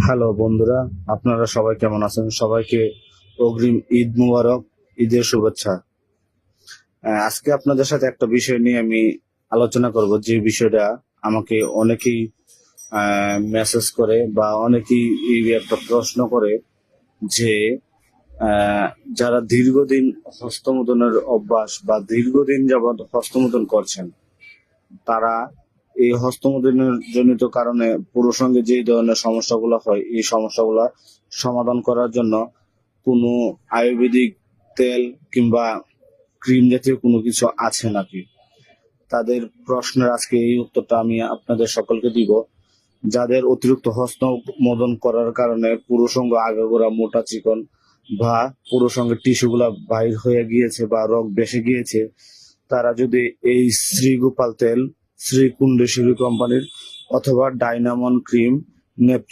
Hello বন্ধুরা, আপনারা সবাই কেমন আছেন? সবাইকে অগ্রিম ঈদ মুবারক, ঈদের শুভেচ্ছা। আজকে আপনাদের সাথে একটা বিষয় নিয়ে আমি আলোচনা করব, যে বিষয়টা আমাকে অনেকেই মেসেজ করে বা অনেকেই এই একটা প্রশ্ন করে যে আহ, যারা দীর্ঘদিন হস্তমোদনের অভ্যাস বা দীর্ঘদিন যাবৎ হস্তমোদন করছেন, তারা এই হস্তমোদনের জনিত কারণে পুরুষাঙ্গে যে ধরনের সমস্যাগুলো হয়, এই সমস্যাগুলো সমাধান করার জন্য কোনো আয়ুর্বেদিক তেল কিংবা ক্রিম জাতীয় কোনো কিছু আছে নাকি, তাদের প্রশ্নের আজকে এই উত্তরটা আমি আপনাদের সকলকে দিব। যাদের অতিরিক্ত হস্তমোদন করার কারণে পুরুষাঙ্গ আগাগোড়া মোটা চিকন বা পুরুষাঙ্গের টিস্যুগুলা বাইর হয়ে গিয়েছে বা রোগ বেসে গিয়েছে, তারা যদি এই শ্রী গোপাল তেল, শ্রী কুণ্ডেশ্বরী কোম্পানির অথবা ডাইনামন ক্রিম,